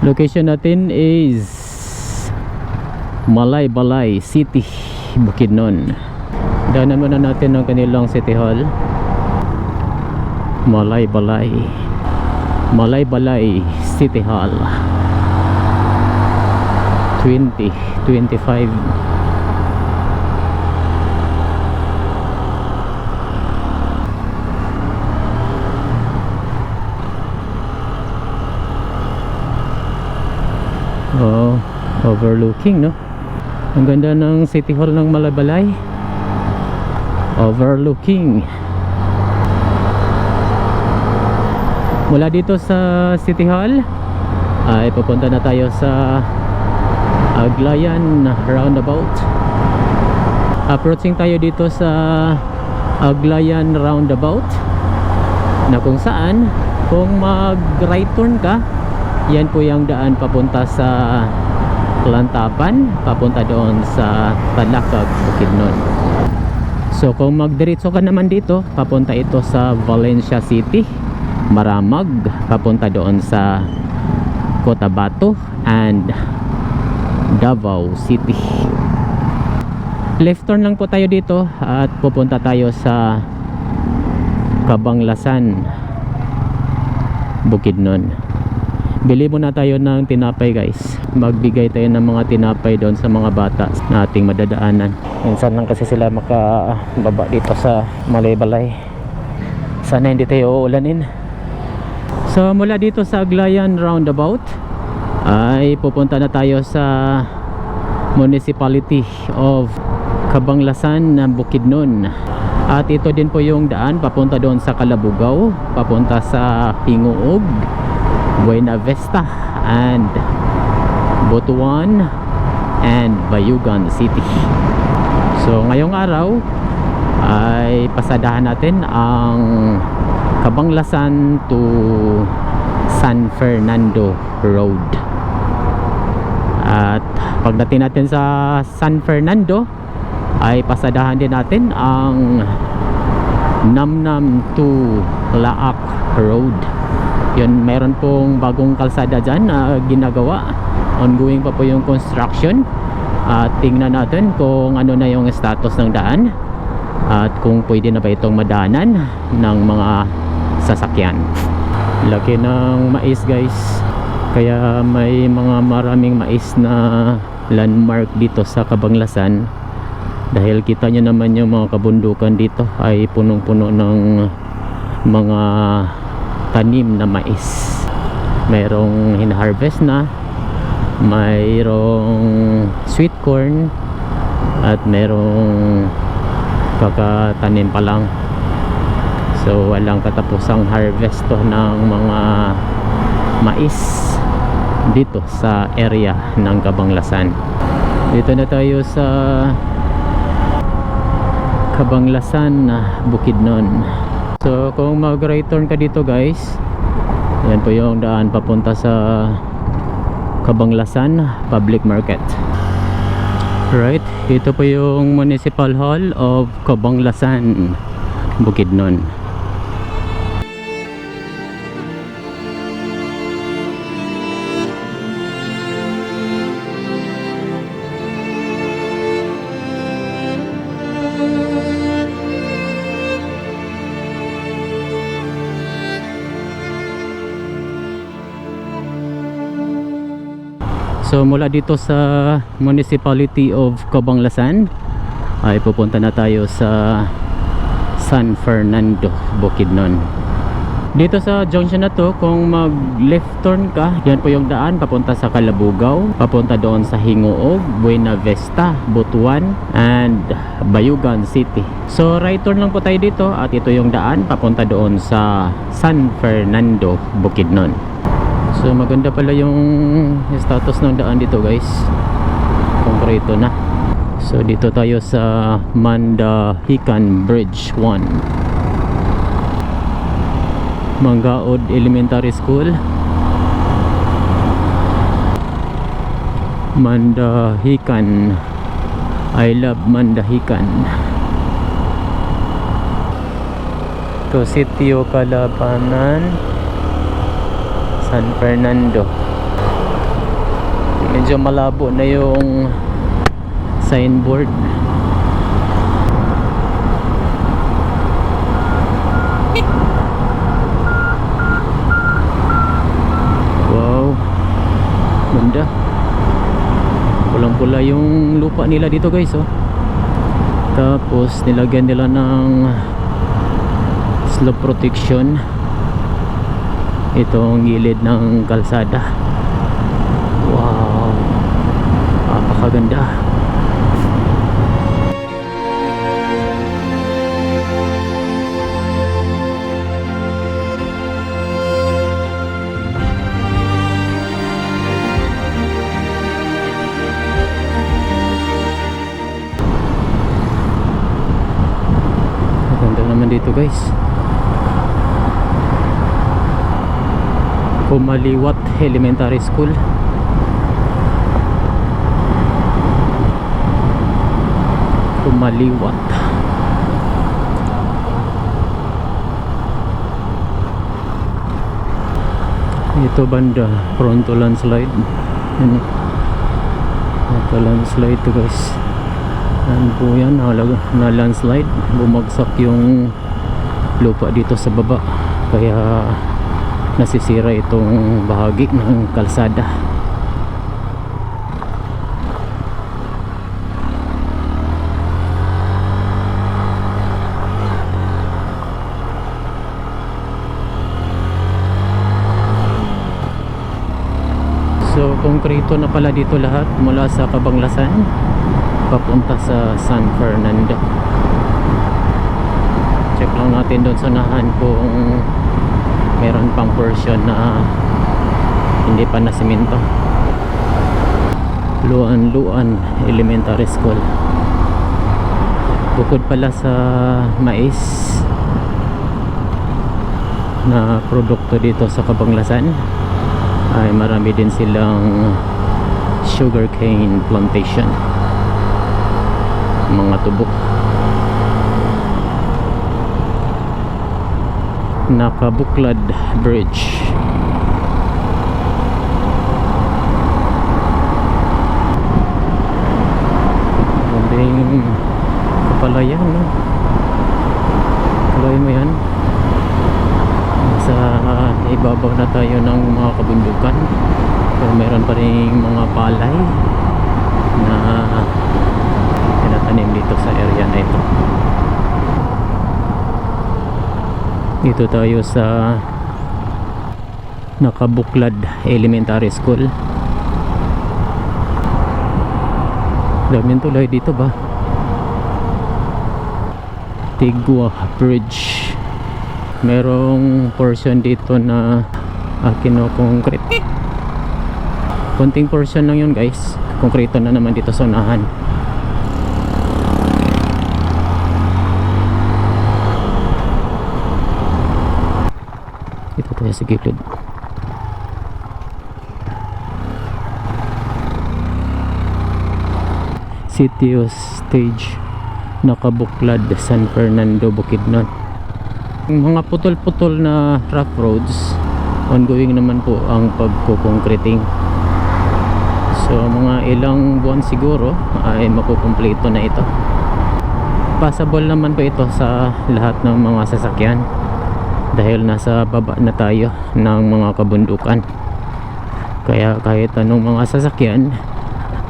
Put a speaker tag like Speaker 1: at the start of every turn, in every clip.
Speaker 1: Location natin is Malaybalay City, Bukidnon. Daanan muna natin ang kanilang City Hall. Malaybalay City Hall 2025. Oh, overlooking, no? Ang ganda ng City Hall ng Malaybalay. Overlooking. Mula dito sa City Hall ay pupunta na tayo sa Aglayan Roundabout. Approaching tayo dito sa Aglayan Roundabout, na kung saan kung mag right turn ka, yan po yung daan papunta sa Lantapan, papunta doon sa Talakag, Bukidnon. So kung magdiretso ka naman dito, papunta ito sa Valencia City, Maramag, papunta doon sa Cotabato and Davao City. Left turn lang po tayo dito at pupunta tayo sa Cabanglasan, Bukidnon. Bili muna tayo ng tinapay, guys. Magbigay tayo ng mga tinapay doon sa mga bata na ating madadaanan. Minsan lang kasi sila makababa dito sa Malaybalay. Sana hindi tayo uulanin. So mula dito sa Aglayan Roundabout ay pupunta na tayo sa Municipality of Cabanglasan, Bukidnon. At ito din po yung daan papunta doon sa Calabugao, papunta sa Hinguog, Buena Vista and Butuan and Bayugan City. So ngayong araw ay pasadahan natin ang Cabanglasan to San Fernando Road. At pagdating natin sa San Fernando ay pasadahan din natin ang Namnam to Laak Road. Yun, meron pong bagong kalsada dyan na ginagawa. Ongoing pa po yung construction. At tingnan natin kung ano na yung status ng daan at kung pwede na ba itong madaanan ng mga sasakyan. Laki ng mais, guys. Kaya may mga maraming mais na landmark dito sa Cabanglasan. Dahil kita nyo naman yung mga kabundukan dito ay punong-puno ng mga tanim na mais. Mayroong hina-harvest na, mayroong sweet corn, at mayroong kakatanim pa lang. So walang katapusang harvest to ng mga mais dito sa area ng Cabanglasan. Dito na tayo sa Cabanglasan, Bukidnon. So kung mag right turn ka dito, guys, yan po yung daan papunta sa Cabanglasan Public Market. Right, ito po yung Municipal Hall of Cabanglasan, Bukidnon. So mula dito sa Municipality of Cabanglasan ay pupunta na tayo sa San Fernando, Bukidnon. Dito sa junction na to, kung mag left turn ka, yan po yung daan papunta sa Calabugao, papunta doon sa Hinguog, Buena Vista, Butuan and Bayugan City. So right turn lang po tayo dito at ito yung daan papunta doon sa San Fernando, Bukidnon. So maganda pala yung status ng daan dito, guys. Konkreto na. So dito tayo sa Mandahican Bridge 1, Mangaod Elementary School, Mandahican. I love Mandahican. To Sitio Calabanan, San Fernando. medyo malabo na yung signboard. Wow, ganda. Pulang-pula yung lupa nila dito guys, oh. Tapos nilagyan nila ng slope protection itong gilid ng kalsada. Wow, napakaganda. Maganda naman dito guys. Kumaliwat Elementary School. Kumaliwat. Ito banda, prone to landslide. Ano? Ito landslide to guys. Ano po yan? Na landslide. Bumagsak yung lupa dito sa baba. Kaya nasisira itong bahagi ng kalsada. So konkreto na pala dito lahat mula sa Cabanglasan papunta sa San Fernando. Check lang natin doon sa unahan kung meron pang portion na hindi pa na simento. Luan Elementary School. Bukod pala sa mais na produkto dito sa Cabanglasan, ay marami din silang sugarcane plantation, mga tubo. Nakabuklad Bridge. Gandang kapalayan, no? Kapalayan mo yan. Sa ibabaw na tayo ng mga kabundukan, pero meron pa rin mga palay na tinatanim dito sa area na ito. Dito tayo sa Nakabuklad Elementary School. Daming tulay dito ba? Tigwa Bridge. Merong portion dito na kino-concrete. Konting portion lang yun guys. Konkreto na naman dito sa unahan. Ito tayo sa gilid. City Stage, Nakabuklad, San Fernando, Bukidnon. Mga putol-putol na rough roads, ongoing naman po ang pagkukongkreting. So mga ilang buwan siguro ay makukumpleto na ito. Passable naman po ito sa lahat ng mga sasakyan dahil nasa baba na tayo ng mga kabundukan. Kaya kahit anong mga sasakyan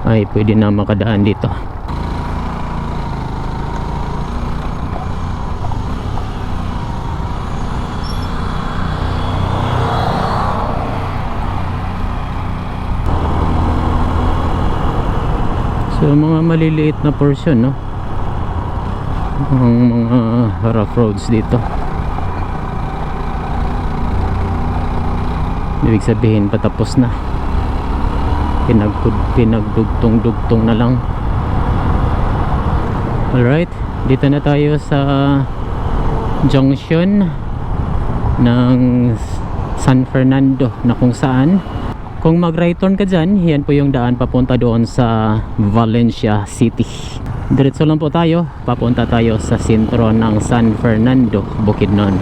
Speaker 1: ay pwede na makadaan dito. So mga maliliit na portion, no, ang mga rough roads dito. Ibig sabihin patapos na, pinagdugtong-dugtong na lang. Alright, dito na tayo sa junction ng San Fernando, na kung saan kung mag right turn ka dyan, yan po yung daan papunta doon sa Valencia City. Diretso lang po tayo, papunta tayo sa sentro ng San Fernando, Bukidnon.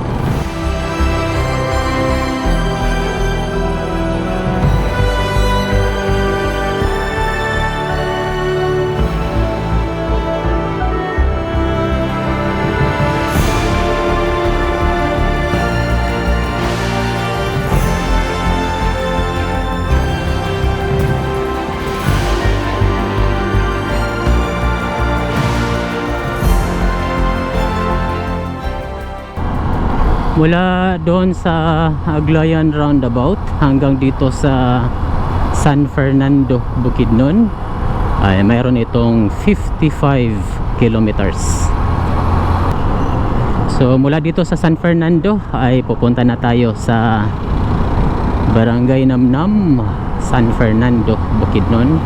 Speaker 1: Mula doon sa Aglayan roundabout hanggang dito sa San Fernando, Bukidnon ay mayroon itong 55 kilometers. So mula dito sa San Fernando ay pupunta na tayo sa Barangay Namnam, San Fernando, Bukidnon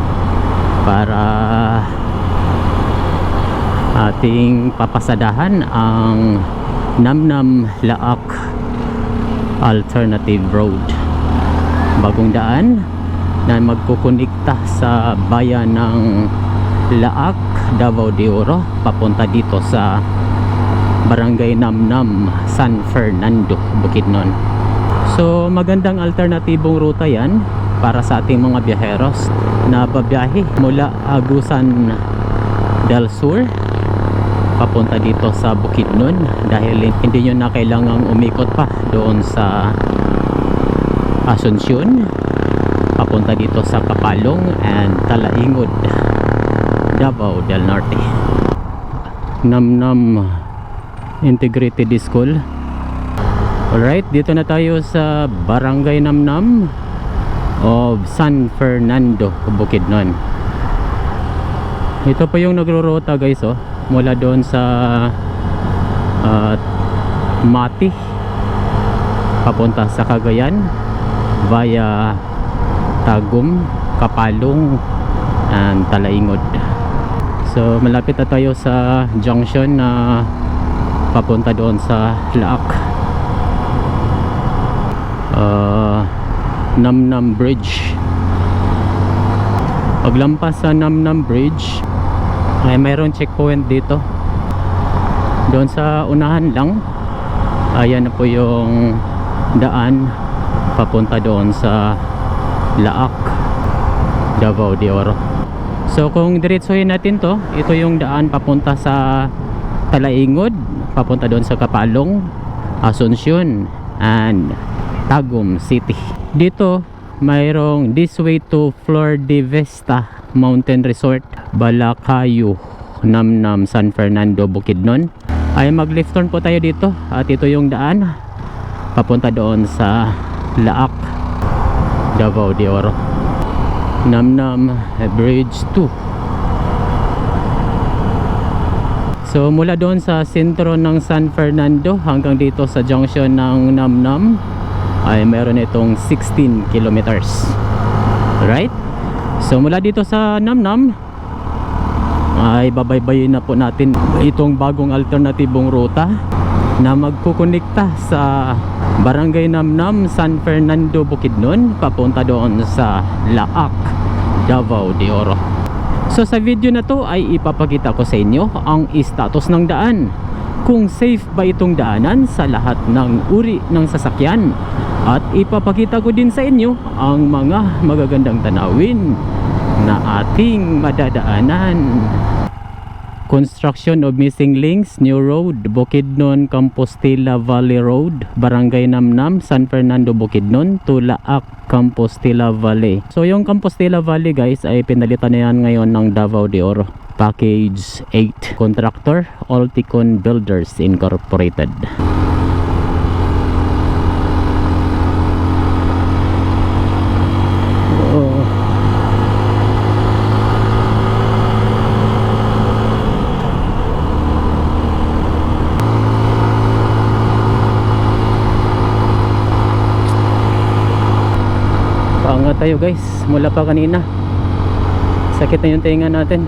Speaker 1: para ating papasadahan ang Namnam Laak Alternative Road, bagong daan na magkukunikta sa bayan ng Laak, Davao de Oro papunta dito sa Barangay Namnam, San Fernando, Bukidnon. So magandang alternatibong ruta yan para sa ating mga biyaheros na babiyahe mula Agusan del Sur papunta dito sa Bukidnon, dahil hindi nyo na kailangang umikot pa doon sa Asuncion papunta dito sa Kapalong and Talaingod, Davao del Norte. Namnam Integrated School. Alright, dito na tayo sa Barangay Namnam of San Fernando, Bukidnon. Ito po yung nagrorota guys, oh, mula doon sa Mati papunta sa Cagayan via Tagum, Kapalong and Talaingod. So malapit na tayo sa junction na papunta doon sa Laak. Namnam Bridge. Paglampas sa Namnam Bridge ay mayroon checkpoint dito. Doon sa unahan lang, ayan na po yung daan papunta doon sa Laak, Davao de Oro. So kung diretsuhin natin to, ito yung daan papunta sa Talaingod, papunta doon sa Kapalong, Asuncion and Tagum City. Dito mayroong this way to Flor de Vista Mountain Resort, Balacayo, Namnam, San Fernando, Bukidnon. Ay mag left turn po tayo dito at ito yung daan papunta doon sa Laak, Davao de Oro. Namnam Bridge 2. So mula doon sa sentro ng San Fernando hanggang dito sa junction ng Namnam ay meron itong 16 kilometers. Right? So mula dito sa Namnam ay babaybayin na po natin itong bagong alternatibong ruta na magkukunikta sa Barangay Namnam, San Fernando, Bukidnon papunta doon sa Laak, Davao de Oro. So sa video na to ay ipapakita ko sa inyo ang status ng daan, kung safe ba itong daanan sa lahat ng uri ng sasakyan, at ipapakita ko din sa inyo ang mga magagandang tanawin na ating madadaanan. Construction of missing links, new road, Bukidnon, Compostela Valley Road, Barangay Namnam, San Fernando, Bukidnon to Laak, Compostela Valley. So yung Compostela Valley guys ay pinalitan na yan ngayon ng Davao de Oro. Package 8. Contractor, Alticon Builders Incorporated. Paangat tayo guys, mula pa kanina sakit na yung tinga natin,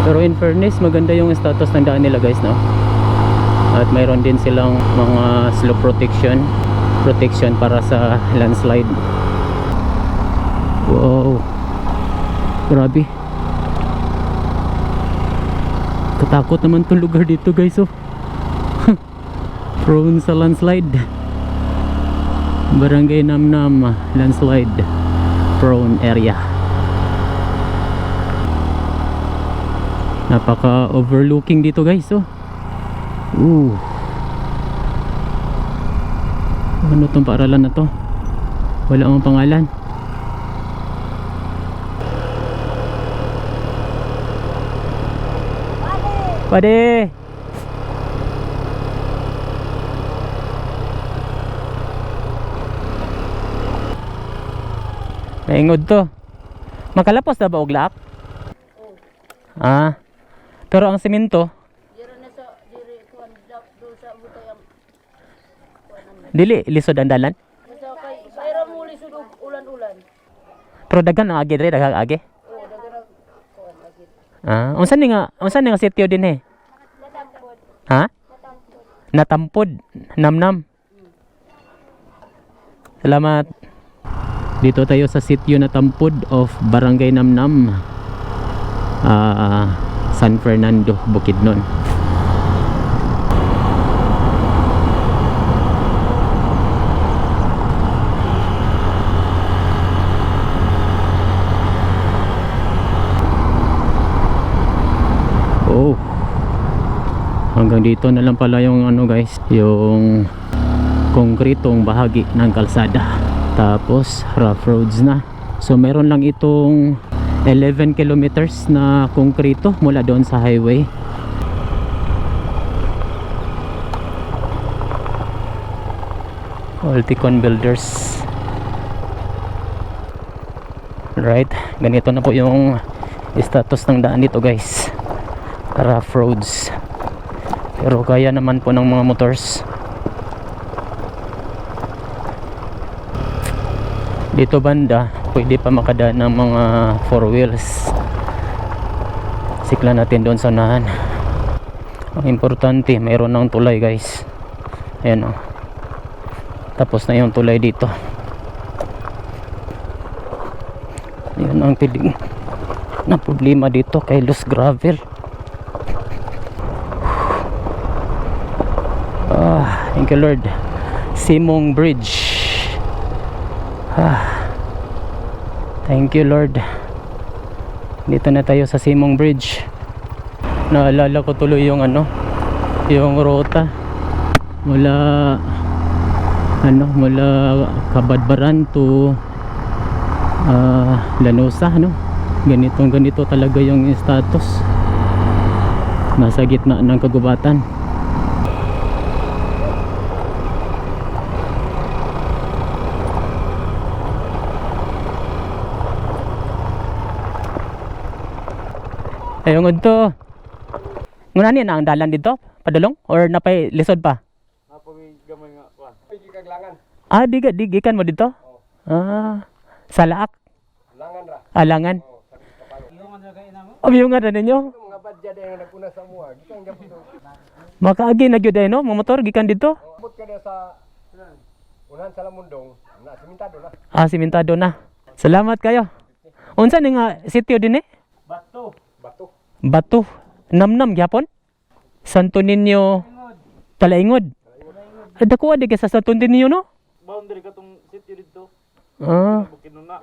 Speaker 1: pero in fairness maganda yung status ng daan nila guys, no? At mayroon din silang mga slope protection para sa landslide. Wow, grabe, katakot naman itong lugar dito guys, oh. Prone sa landslide. Barangay Namnam landslide prone area. Napaka overlooking dito guys, oh. Ano tong paaralan na to? Wala akong pangalan. Pade! Naingod to. Makalapos na ba og laak? Ah. Pero ang semento, dili lisod ang dalan. Pero daghan ang agi dre, daghang agi. Ah, unsa ni nga sitio din eh? Ha? Natampod. Namnam. Salamat. Dito tayo sa sitio Natampod of Barangay Namnam. San Fernando, Bukidnon. Oh. Hanggang dito na lang pala yung ano guys, yung konkretong bahagi ng kalsada. Tapos rough roads na. So meron lang itong 11 kilometers na konkreto mula doon sa highway. Alticon Builders. Right, ganito na po yung status ng daan dito guys. Rough roads. Pero kaya naman po ng mga motors. Dito banda pwede pa makadaan ng mga 4 wheels. Sikla natin doon sa unahan. Ang importante mayroon ng tulay guys. Ayan o. Tapos na yung tulay dito. Ayan ang piling na problema dito kay loose gravel. Thank you Lord. Simong Bridge. Thank you Lord. Dito na tayo sa Simong Bridge. Naalala ko tuloy yung ano, yung ruta mula mula Kabadbaran to Lanosa, ganito talaga yung status. Nasa gitna ng kagubatan. Ayong udto. Ngunani na ang dalan dito? Padulong or napay lisod pa?
Speaker 2: Napay gamay nga pa. Gikag langan.
Speaker 1: Ah, digikan mo dito? Ah, sa laak.
Speaker 2: Langan ra.
Speaker 1: Alangan.
Speaker 2: Langan ra kay namo.
Speaker 1: Yung nga ninyo.
Speaker 2: Mga badya day nga nagpuna sa mua. Gikang gyapon.
Speaker 1: Makaagi na gyud no, mga motor gikan dito.
Speaker 2: Abot ka sa unahan sa Lamundong, na simentado na.
Speaker 1: Ah, simentado na. Salamat kayo. Unsa ni nga sitio din eh?
Speaker 2: Bato. Bato.
Speaker 1: Bato. Namnam gyapon. Santo Niño. Talaingod. Dako adi sa Santo Niño no?
Speaker 2: Boundary katong sitio dito.
Speaker 1: Bukidnon na.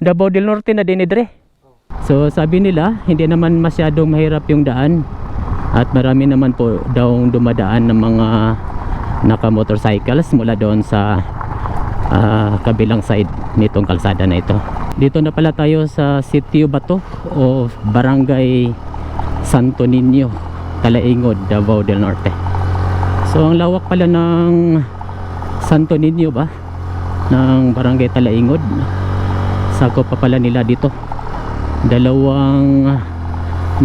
Speaker 1: Davao del Norte na din dre. So sabi nila hindi naman masyadong mahirap yung daan at marami naman po daw dumadaan ng mga naka motorcycles mula doon sa kabilang side nitong kalsada na ito. Dito na pala tayo sa Sitio Bato o Barangay Santo Niño, Talaingod, Davao del Norte. So ang lawak pala ng Santo Niño ba? Ng Barangay Talaingod. Sakop pa pala nila dito. Dalawang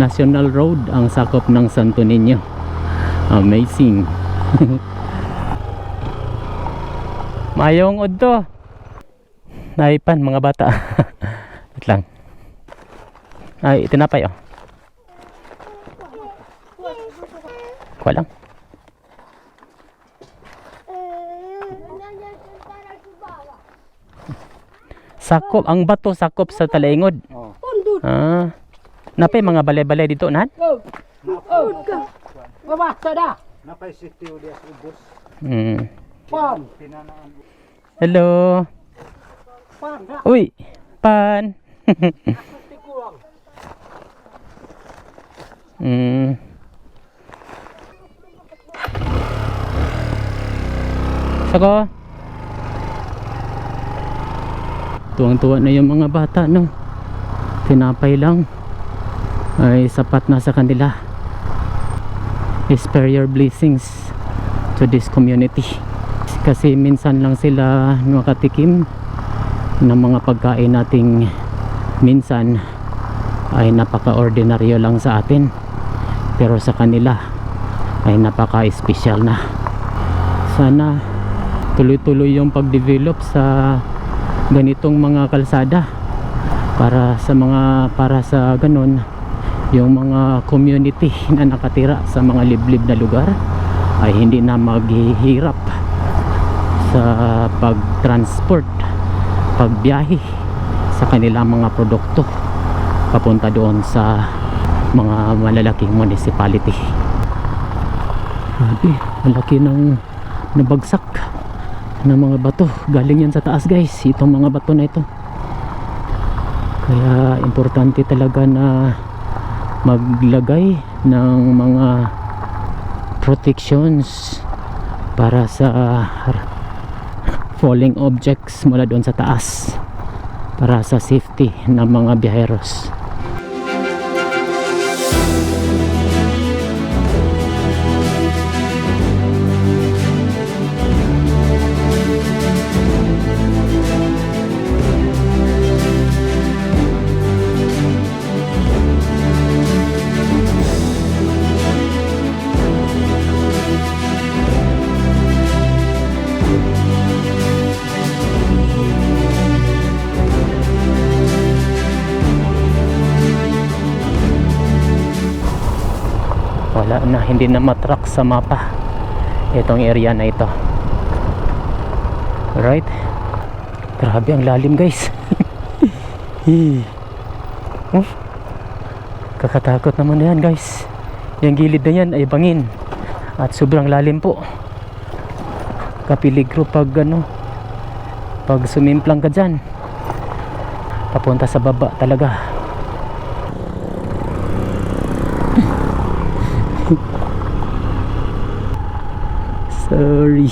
Speaker 1: national road ang sakop ng Santo Niño. Amazing. Mayong udto. Naipan mga bata. Wait lang. Ay, tinapay oh. Kuha lang. Sakop, ang bato sakop sa Talaingod. Napay mga balay-balay dito nan?
Speaker 2: Baba, sada. Napay sitio di Ubos. Pan.
Speaker 1: Hello.
Speaker 2: Pan.
Speaker 1: Uy, pan. Sako. Tuwang-tuwa na yung mga bata, no? Tinapay lang ay sapat na sa kanila. Spare your blessings to this community. Kasi minsan lang sila makatikim ng mga pagkain nating minsan ay napaka-ordinaryo lang sa atin, pero sa kanila ay napaka-espesyal na. Sana tuloy-tuloy yung pag-develop sa ganitong mga kalsada para sa ganun yung mga community na nakatira sa mga liblib na lugar ay hindi na maghihirap sa pag-transport, pagbiyahe sa kanilang mga produkto papunta doon sa mga malalaking municipality. Grabe, malaki ng nabagsak ng mga bato. Galing yan sa taas guys, itong mga bato na ito. Kaya importante talaga na maglagay ng mga protections para sa falling objects mula doon sa taas, para sa safety ng mga biyaheros. Wala na, hindi na matrack sa mapa itong area na ito. Right, grabe ang lalim guys. Kakatakot naman na yan guys. Yung gilid na yan ay bangin at sobrang lalim po. Kapiligro pag pag sumimplang ka dyan, papunta sa baba talaga. Sorry.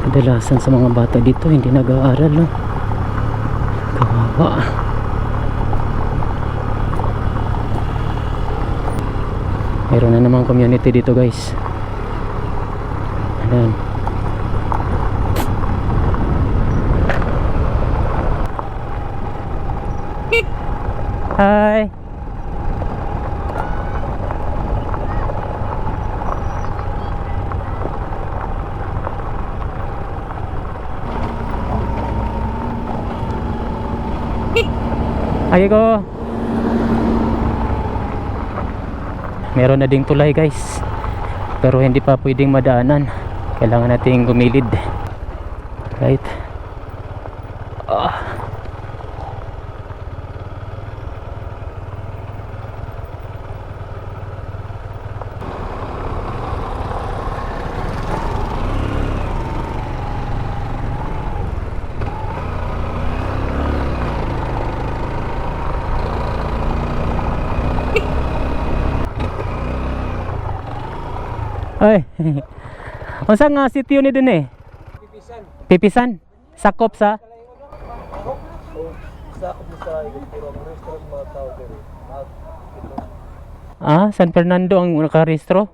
Speaker 1: Kadalasan sa mga bata dito hindi nag-aaral, no? Kawawa. Meron na namang community dito guys. Ayan. Hi. Ay ko. Meron na ding tulay guys, pero hindi pa pwedeng madaanan. Kailangan nating gumilid. Right. Ay. Unsa nga sitio ni din eh?
Speaker 2: Pipisan.
Speaker 1: Pipisan. Sakop sa
Speaker 2: Sakop mo sa igong restaurant mga tao dito.
Speaker 1: San Fernando ang nakarehistro?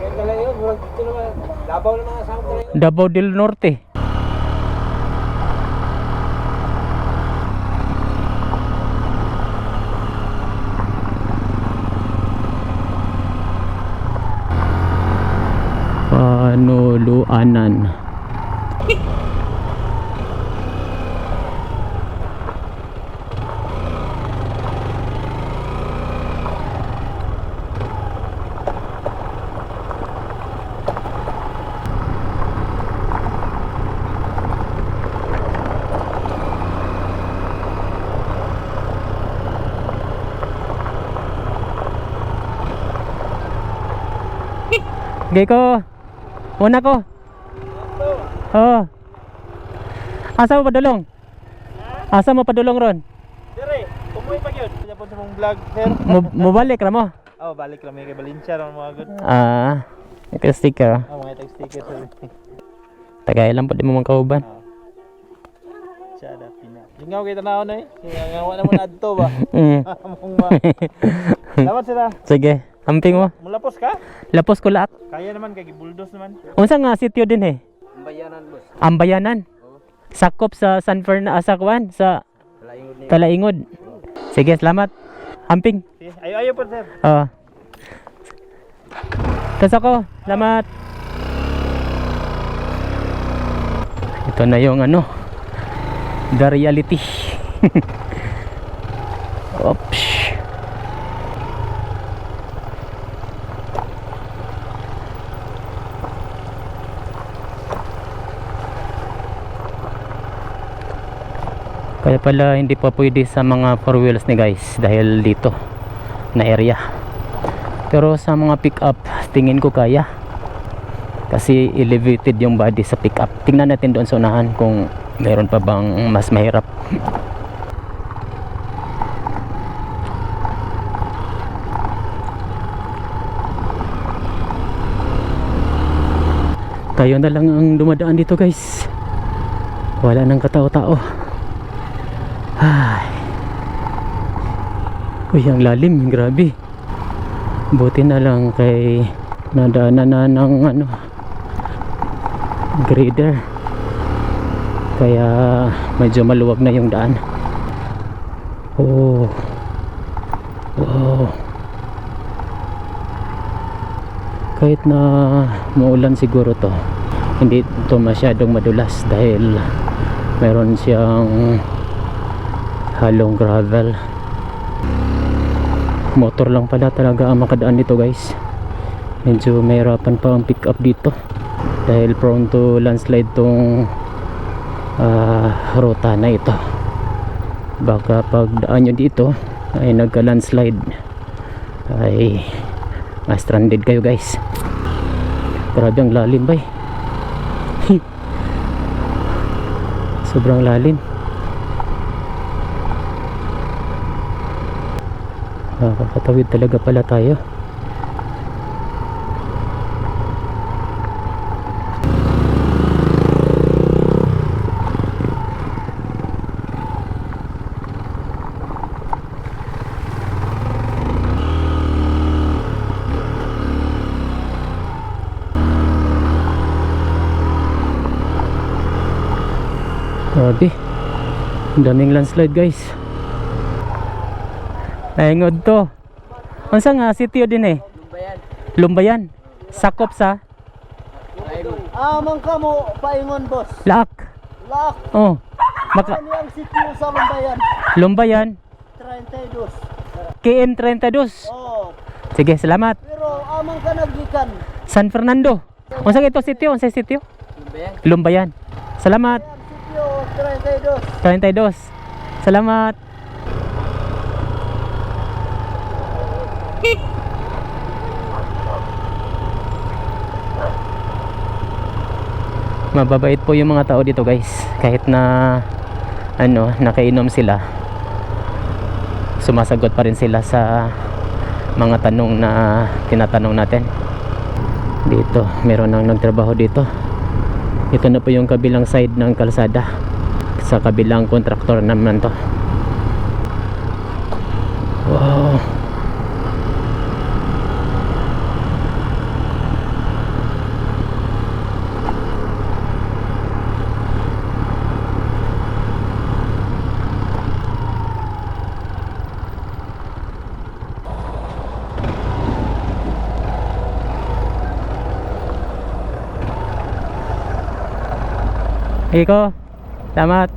Speaker 2: Yan dala yun, murag dito naman. Labaw na mga sakop dala yun.
Speaker 1: Davao del Norte. Panuluanan. Geko. Una ko. Oh. Asa mo padulong? Asa mo padulong ron?
Speaker 2: Dire, umuwi pa gyud. Kanya po sa mong vlog, sir.
Speaker 1: Mobalik ra mo?
Speaker 2: Oh, balik lang kay Valencia ron mga good.
Speaker 1: Ito sticker.
Speaker 2: Oh, mga tag sticker sir.
Speaker 1: Tagay lang po di mo magkauban.
Speaker 2: Sada pina. Lingaw kita na na eh. Kaya nga wala mo na adto ba? Among ma. Salamat sila.
Speaker 1: Sige. Amping mo.
Speaker 3: Mulapos ka?
Speaker 1: Lapos ko laak.
Speaker 3: Kaya naman kay buldos naman.
Speaker 1: Unsa nga sitio din eh?
Speaker 3: Bayanan boss.
Speaker 1: Ambayanan. Sakop sa San Fernando sa kuan sa
Speaker 3: Laingod ni.
Speaker 1: Talaingod. Sige, salamat. Amping.
Speaker 3: Ayo po sir.
Speaker 1: Tas ako, salamat. Ito na yung ano, the reality. Oops. Kaya pala hindi pa pwede sa mga 4 wheels ni guys dahil dito na area. Pero sa mga pick up tingin ko kaya. Kasi elevated yung body sa pick up. Tingnan natin doon sa unahan kung mayroon pa bang mas mahirap. Tayo na lang ang dumadaan dito guys. Wala nang katao-tao. Ay. Uy, ang lalim, grabe. Buti na lang kay nadaanan na ng ano, grader. Kaya medyo maluwag na yung daan. Oh. Wow. Kahit na maulan siguro to, hindi to masyadong madulas dahil meron siyang halong gravel. Motor lang pala talaga ang makadaan dito guys. Medyo mahirapan pa ang pick up dito dahil prone to landslide tong ruta na ito. Baka pag daan nyo dito ay nagka landslide ay ma-stranded kayo guys. Grabe ang lalim bay. Sobrang lalim. Nakakatawid talaga pala tayo. Grabe, ang daming landslide guys. Naingod to. Unsa nga sitio din eh?
Speaker 3: Lumbayan.
Speaker 1: Lumbayan. Sakop sa
Speaker 2: Amang ka mo paingon boss.
Speaker 1: Laak.
Speaker 2: Lak.
Speaker 1: Oh. Maka
Speaker 2: Ano ang sitio sa Lumbayan?
Speaker 1: Lumbayan.
Speaker 2: 32.
Speaker 1: KM 32.
Speaker 2: Oh.
Speaker 1: Sige, salamat.
Speaker 2: Pero amang ka nagikan.
Speaker 1: San Fernando. Unsa ito sitio? Unsa sitio?
Speaker 3: Lumbayan.
Speaker 1: Lumbayan. Salamat.
Speaker 2: Ang sitio 32.
Speaker 1: 32. Salamat. Mababait po yung mga tao dito guys. Kahit na ano, nakainom sila, sumasagot pa rin sila sa mga tanong na tinatanong natin. Dito, meron nang nagtrabaho dito. Ito na po yung kabilang side ng kalsada. Sa kabilang kontraktor naman to. Wow. Iko, salamat.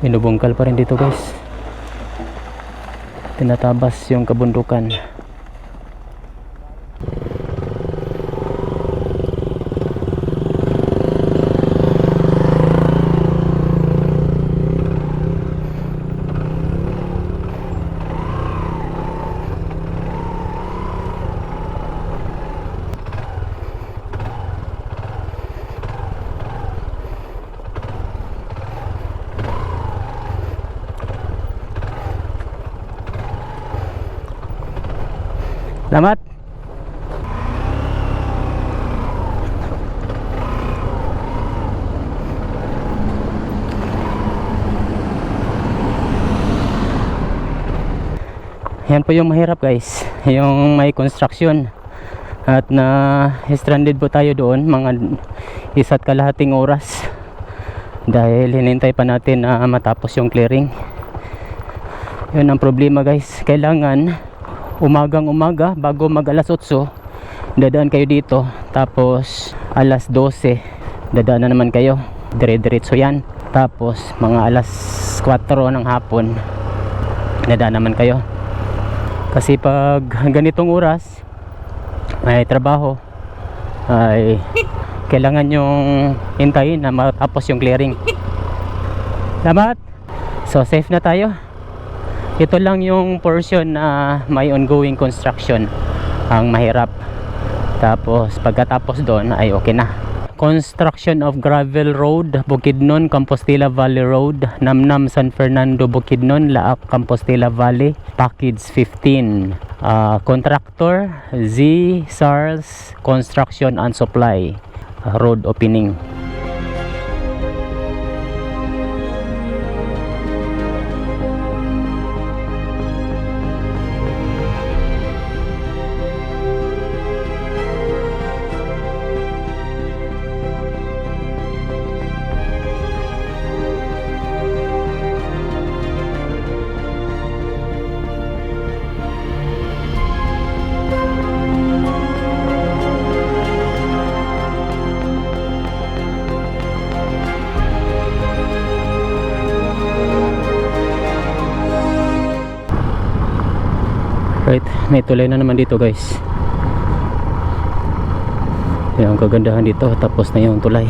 Speaker 1: Binubungkal pa rin dito guys. Tinatabas yung kabundukan. Salamat. Yan po yung mahirap guys, yung may construction. At na stranded po tayo doon mga 1 kalahating oras dahil hinintay pa natin na matapos yung clearing. Yun ang problema guys, kailangan umagang umaga bago mag alas 8 dadaan kayo dito, tapos alas 12 dadaan na naman kayo, dire-diretso yan, tapos mga alas 4 ng hapon dadaan naman kayo. Kasi pag ganitong oras may trabaho ay kailangan yung hintayin na matapos yung clearing. Salamat. So safe na tayo. Ito lang yung portion na may ongoing construction ang mahirap. Tapos pagkatapos doon ay okay na. Construction of gravel road, Bukidnon, Compostela Valley Road, Namnam, San Fernando, Bukidnon, Laak, Compostela Valley, package 15. Contractor Z SARS Construction and Supply. Road opening. Right, may tulay na naman dito guys. Yan ang kagandahan dito, tapos na yung tulay.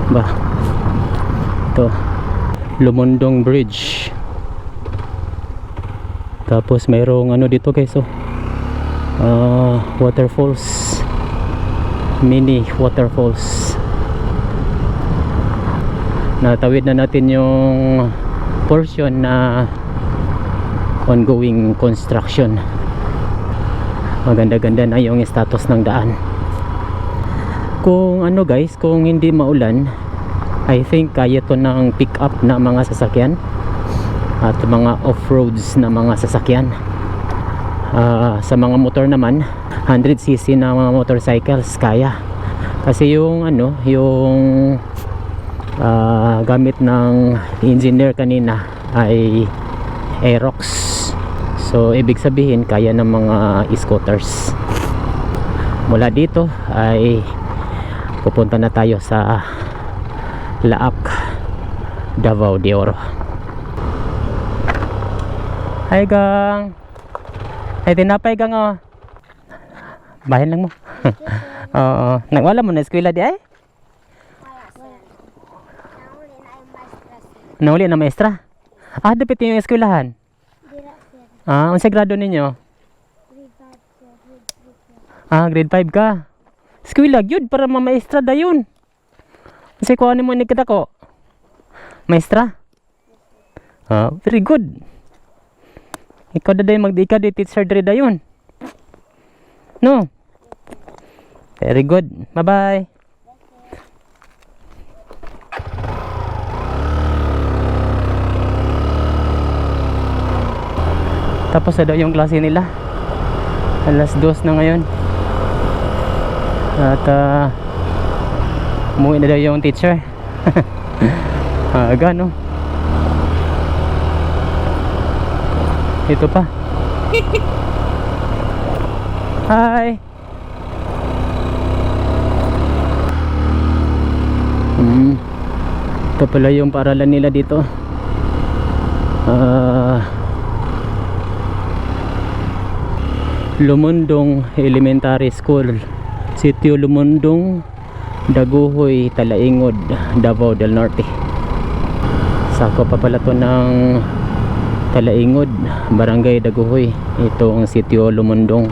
Speaker 1: Ba, ito Lumundong Bridge. Tapos mayroong ano dito guys, waterfalls, mini waterfalls. Natawid na natin yung portion na ongoing construction. Maganda-ganda na yung status ng daan. Kung ano guys, kung hindi maulan, I think kaya to ng pick up na mga sasakyan at mga off-roads na mga sasakyan. Sa mga motor naman, 100cc na mga motorcycles kaya. Kasi yung ano, yung gamit ng engineer kanina ay Aerox. So ibig sabihin kaya ng mga scooters. Mula dito ay pupunta na tayo sa Laak, Davao de Oro. Hi gang. Ay tinapay gang oh. Bayan lang mo. Oo, nagwala mo na eskwela di ay? Nauli na maestra. Dapat yung eskwelahan. Unsa grado ninyo? Grade 5 ka. Eskwela gyud para mamaestra dayon. Unsay kuha nimo ni kita ko? Maestra? Very good. Ikaw daday magdika di teacher diri dayon. No. Very good. Bye-bye. Tapos na daw yung klase nila. Alas 2 na ngayon. At umuwi na daw yung teacher. Aga no. Ito pa. Hi. Ito pala yung paaralan nila dito. Lumundong Elementary School, Sitio Lumundong, Daguhoy, Talaingod, Davao del Norte. Sako pa pala to ng Talaingod, Barangay Daguhoy. Ito ang Sitio Lumundong.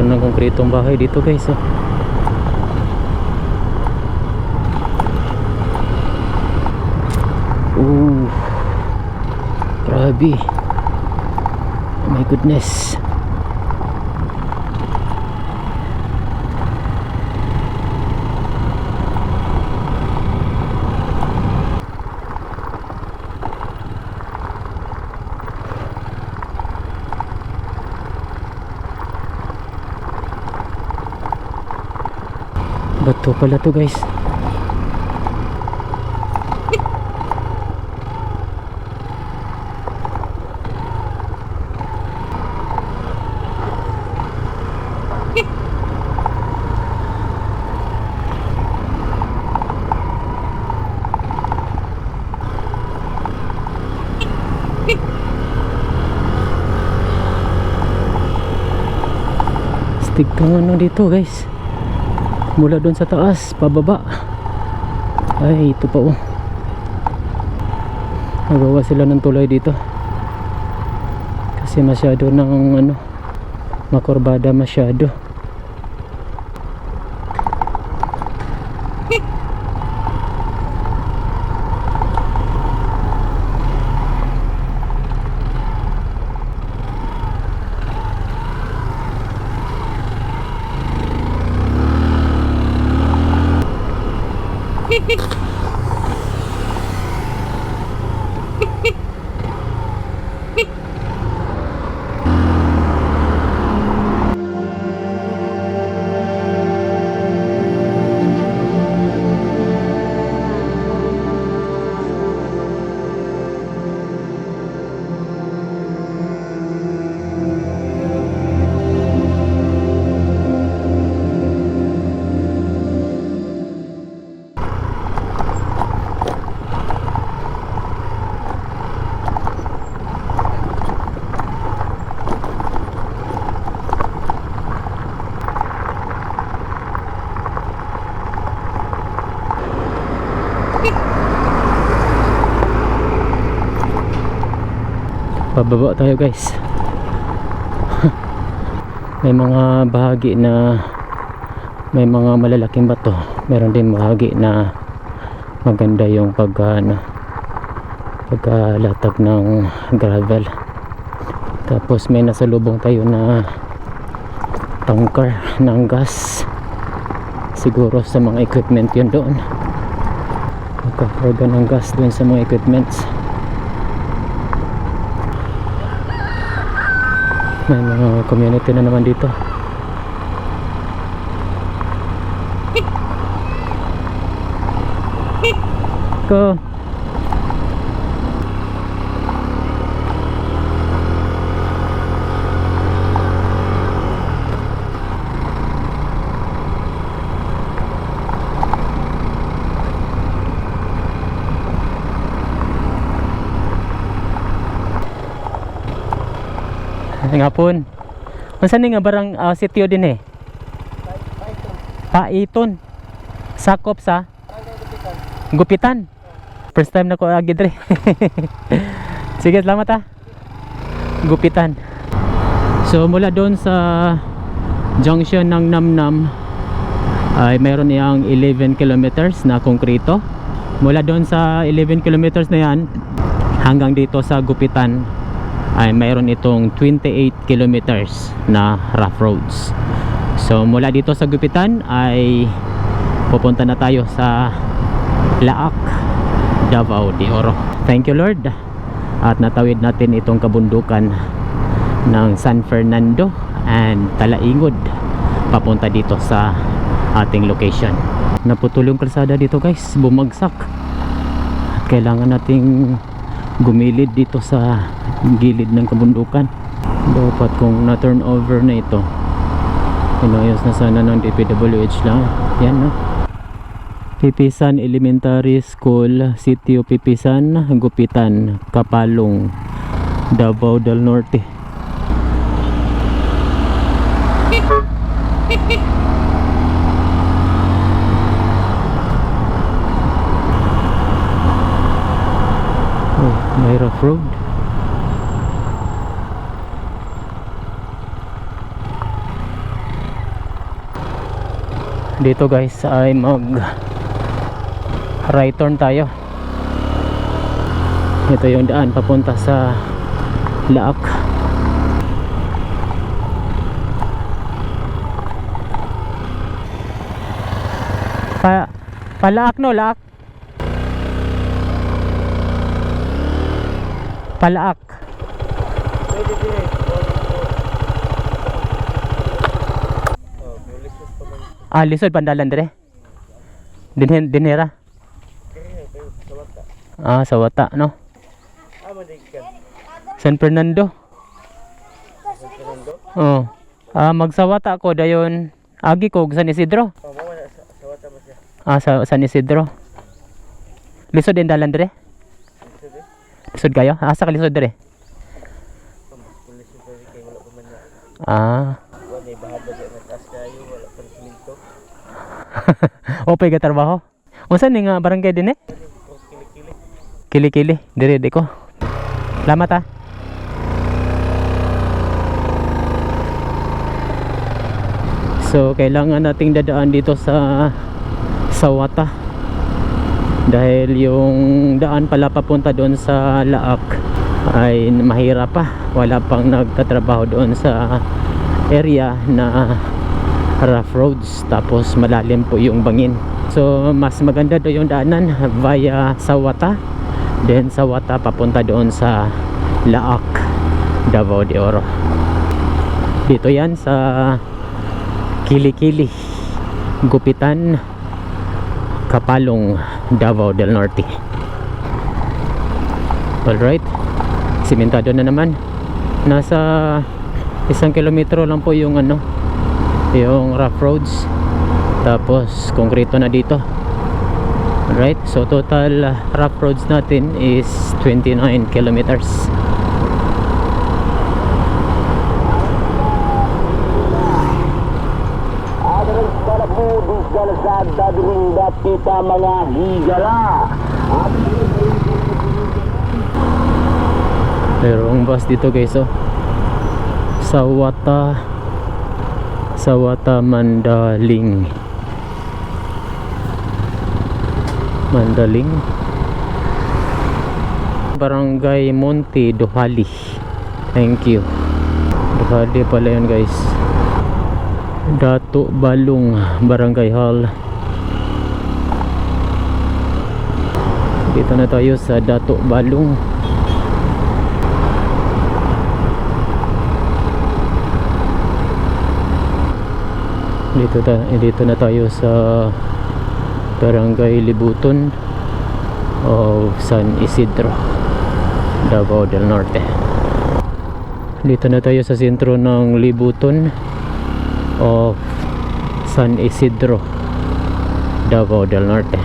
Speaker 1: mayroon ng konkretong bahay dito guys, oh. Grabe. Oh my goodness. Bato pala to guys. Stig kang ano dito guys, mula doon sa taas pababa. Ay, ito pa oh, nagawa sila ng tulay dito kasi masyado ng ano, makurbada masyado. Pababa tayo guys. May mga bahagi na may mga malalaking bato, meron din bahagi na maganda yung pagkalatag ng gravel. Tapos may nasalubong tayo na tanker ng gas, siguro sa mga equipment yun doon, magkakarga ng gas doon sa mga equipments. May mga community na naman dito. Ko. Ngapon. Unsa ni nga barang sitio din eh? Paiton. Sakop sa Gupitan. First time na ko agi dre. Sige, salamat ha. Gupitan. So mula doon sa junction ng Namnam ay mayroon niyang 11 kilometers na konkreto. Mula doon sa 11 kilometers na yan hanggang dito sa Gupitan ay mayroon itong 28 kilometers na rough roads. So mula dito sa Gupitan ay pupunta na tayo sa Laak, Davao de Oro. Thank you Lord, at natawid natin itong kabundukan ng San Fernando and Talaingod papunta dito sa ating location. Naputol yung kalsada dito guys, bumagsak at kailangan nating gumilid dito sa gilid ng kabundukan. Dapat kung na turn over na ito, inayos na sana ng DPWH lang. Yan no, Pipisan Elementary School, Sitio Pipisan, Gupitan, Kapalong, Davao del Norte. Oh, may rough road. dito guys ay mag right turn tayo. Ito yung daan papunta sa Laak. Palaak no, Laak. Palaak.
Speaker 3: Pwede din eh.
Speaker 1: Lisod pandalan dire. Dinhera. Sa Wata no.
Speaker 3: Madikan.
Speaker 1: San Fernando. Oh. Magsawata ko dayon agi ko San Isidro.
Speaker 3: Mama na sa wata ba siya?
Speaker 1: Sa San Isidro. Lisod din dalan dire. Lisod kayo? Asa ka lisod dire?
Speaker 3: Pulis yung pwede kayo wala pa man na. Wala may bahada dyan na taas kayo. Wala pa ng siminto.
Speaker 1: Opay ka trabaho? Unsan ni nga barangay din eh?
Speaker 3: Kili-kili.
Speaker 1: Kili-kili. Dire di ko. Salamat So kailangan nating dadaan dito sa Sawata dahil yung daan pala papunta doon sa Laak ay mahirap pa, wala pang nagtatrabaho doon sa area na rough roads, tapos malalim po yung bangin. So mas maganda doon yung daanan via Sawata, then Sawata papunta doon sa Laak, Davao de Oro. Dito yan sa Kili-Kili, Gupitan, Kapalong, Davao del Norte. Alright, simentado na naman. Nasa 1 kilometro lang po yung yung rough roads, tapos konkreto na dito. Alright, so total rough roads natin is 29 kilometers.
Speaker 2: kita mga higala.
Speaker 1: Merong bus dito guys Sawata Mandaling Barangay Monte Dohali. Thank you. Dohali pala yun guys. Dato Balong Barangay Hall. Dito na tayo sa Dato Balong. Dito na tayo sa Barangay Libuton of San Isidro, Davao del Norte. Dito na tayo sa sentro ng Libuton of San Isidro, Davao del Norte.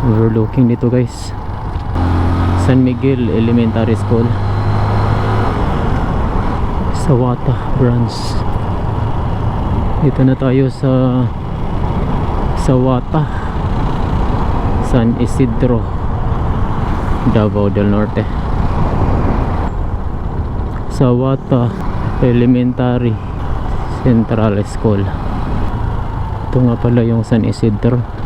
Speaker 1: We're looking dito guys, San Miguel Elementary School, Sawata branch. Dito na tayo sa Sawata, San Isidro, Davao del Norte. Sawata Elementary Central School. Ito nga pala yung San Isidro.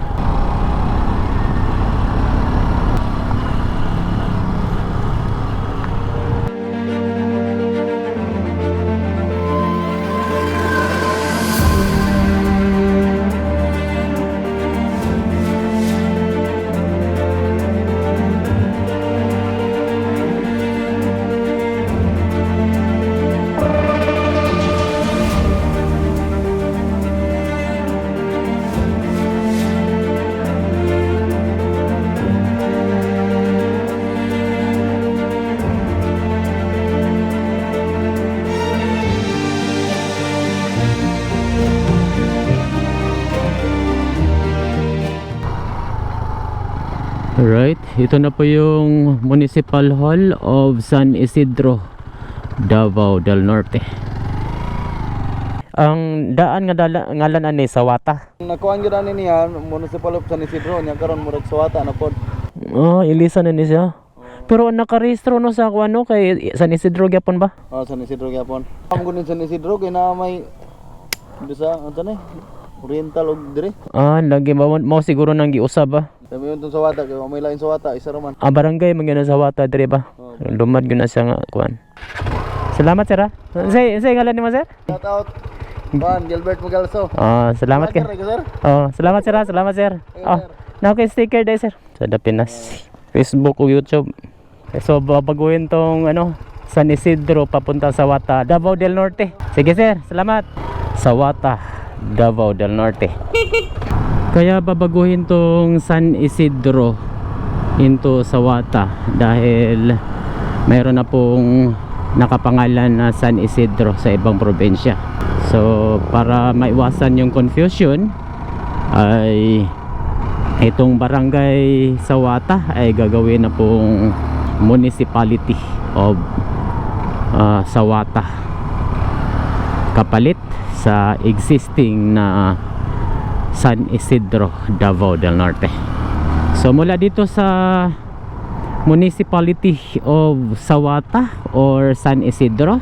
Speaker 1: Alright, ito na po yung Municipal Hall of San Isidro, Davao del Norte. Ang daan nga ngalan ani Sawata.
Speaker 3: Nakuha ang gano'n niya, Municipal of San Isidro, niya karon murag Sawata na pod.
Speaker 1: Oh, ilisan na ni siya. Pero nakarehistro no sa kuan no kay San Isidro gyapon ba?
Speaker 3: San Isidro gyapon. Amo kunin San Isidro kay na may bisa unsa ni? Oriental og dire.
Speaker 1: Ah, lagi mo siguro nang giusab ba?
Speaker 3: Sabi yun sa Wata kay may lain sa Wata isa raman.
Speaker 1: Ah, barangay man gyud sa Wata dire ba? Lumad gyud na siya nga kuan. Salamat sir. Say ngalan nimo sir?
Speaker 3: Shout out Juan Gilbert Magalso.
Speaker 1: Ah, salamat kay.
Speaker 3: Sir.
Speaker 1: Oh, salamat sir. Salamat sir. Oh, na kay sticker day sir. Sa Pinas. Facebook o YouTube. So babaguhin tong ano San Isidro papunta sa Wata, Davao del Norte. Sige sir, salamat. Sa Wata, Davao del Norte. Kaya babaguhin tong San Isidro into Sawata dahil mayroon na pong nakapangalan na San Isidro sa ibang probinsya. So para maiwasan yung confusion ay itong barangay Sawata ay gagawin na pong municipality of Sawata kapalit sa existing na San Isidro, Davao del Norte. So mula dito sa municipality of Sawata or San Isidro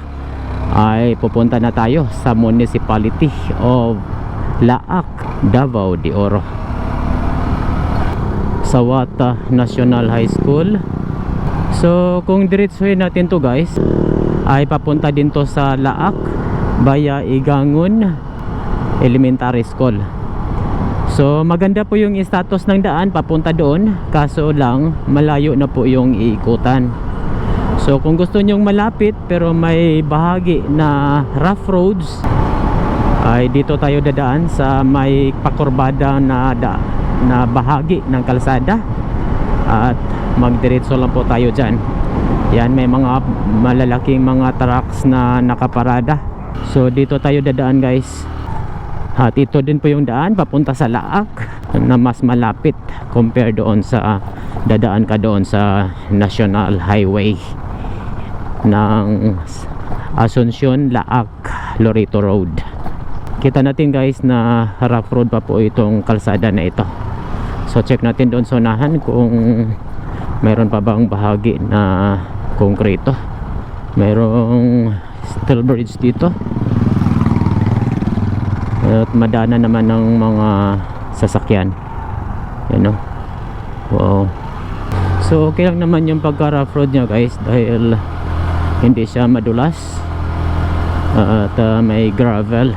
Speaker 1: ay pupunta na tayo sa municipality of Laak, Davao de Oro. Sawata National High School. So kung diretsuhin natin to guys ay papunta din to sa Laak via Igangun Elementary School. So maganda po yung status ng daan papunta doon, kaso lang malayo na po yung iikutan. So kung gusto nyong malapit pero may bahagi na rough roads ay dito tayo dadaan sa may pakurbada na bahagi ng kalsada at magdiretso lang po tayo dyan. Yan, may mga malalaking mga trucks na nakaparada. So dito tayo dadaan guys. At ito din po yung daan papunta sa Laak na mas malapit compare doon sa dadaan ka doon sa National Highway ng Asuncion, Laak, Loreto Road. Kita natin guys na rough road pa po itong kalsada na ito. So check natin doon sa unahan kung mayroon pa bang bahagi na konkreto. Mayroong steel bridge dito at madana naman ng mga sasakyan. Yan o. Wow. So okay lang naman yung pagka rough road nya guys dahil hindi siya madulas at may gravel.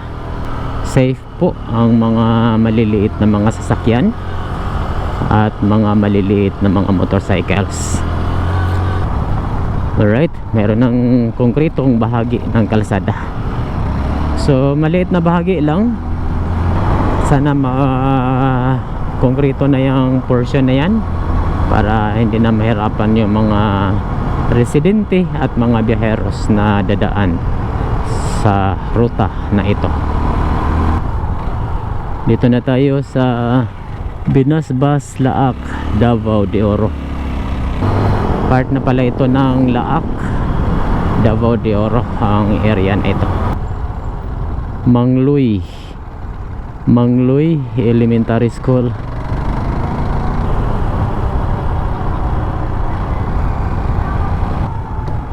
Speaker 1: Safe po ang mga maliliit na mga sasakyan at mga maliliit na mga motorcycles. Alright, meron ng konkretong bahagi ng kalsada. So maliit na bahagi lang. Sana konkreto na yung portion na yan para hindi na mahirapan yung mga residente at mga biyaheros na dadaan sa ruta na ito. Dito na tayo sa Binasbas, Laak, Davao de Oro. Part na pala ito ng Laak, Davao de Oro ang area na ito. Mangloy Elementary School.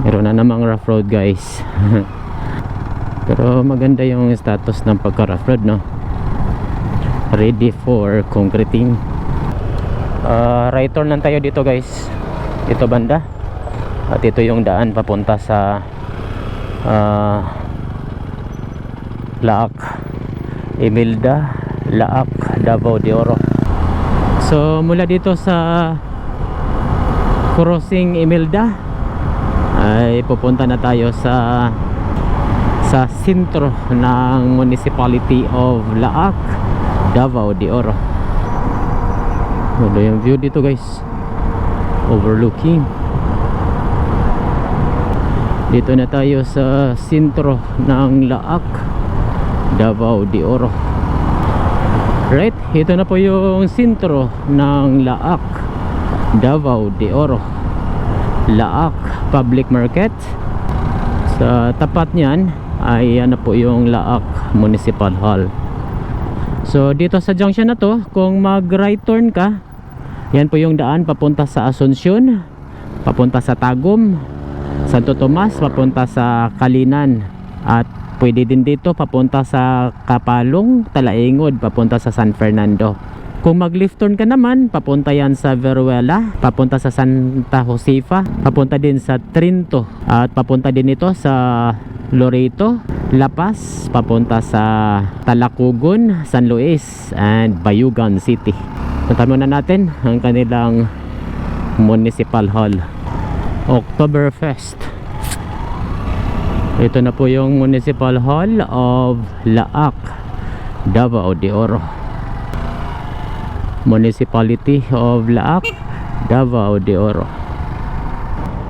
Speaker 1: Meron na namang rough road guys. Pero maganda yung status ng pagka rough road, no? Ready for concreting. Right turn lang tayo dito guys, dito banda, at ito yung daan papunta sa Laak, Imelda, Laak, Davao de Oro. So mula dito sa crossing Imelda ay pupunta na tayo sa sentro ng municipality of Laak, Davao de Oro. Ano yung view dito guys, overlooking. Dito na tayo sa sentro ng Laak, Davao de Oro. Right, ito na po yung sentro ng Laak, Davao de Oro. Laak Public Market. Sa tapat niyan ay ano po yung Laak Municipal Hall. So dito sa junction na to, kung mag right turn ka Yan po yung daan papunta sa Asuncion, papunta sa Tagum, Santo Tomas, papunta sa Kalinan. At pwede din dito papunta sa Kapalong, Talaingod, papunta sa San Fernando. Kung mag-left turn ka naman, papunta yan sa Veruela, papunta sa Santa Josefa, papunta din sa Trinto, at papunta din ito sa Loreto, La Paz, papunta sa Talacugon, San Luis, and Bayugan City. Punta muna natin ang kanilang Municipal Hall. Oktoberfest. Ito na po yung Municipal Hall of Laak, Davao de Oro. Municipality of Laak, Davao de Oro.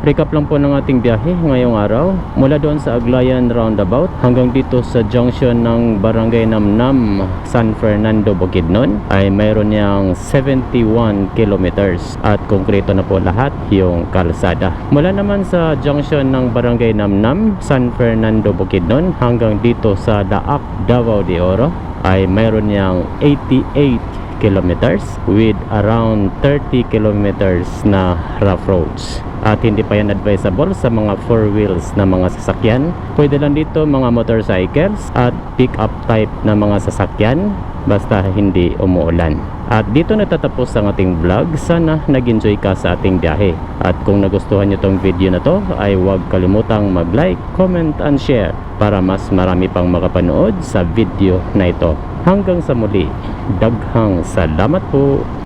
Speaker 1: Recap lang po ng ating biyahe ngayong araw. Mula doon sa Aglayan Roundabout hanggang dito sa junction ng Barangay Namnam, San Fernando, Bukidnon ay mayroon niyang 71 kilometers at konkreto na po lahat yung kalsada. Mula naman sa junction ng Barangay Namnam, San Fernando, Bukidnon hanggang dito sa Laak, Davao de Oro ay mayroon niyang 88 kilometers with around 30 kilometers na rough roads. At hindi pa yan advisable sa mga 4 wheels na mga sasakyan. Pwede lang dito mga motorcycles at pick-up type na mga sasakyan basta hindi umuulan. At dito natatapos ang ating vlog. Sana nag-enjoy ka sa ating biyahe. At kung nagustuhan nyo tong video na to ay huwag kalimutang mag-like, comment and share para mas marami pang makapanood sa video na ito. Hanggang sa muli, daghang salamat po.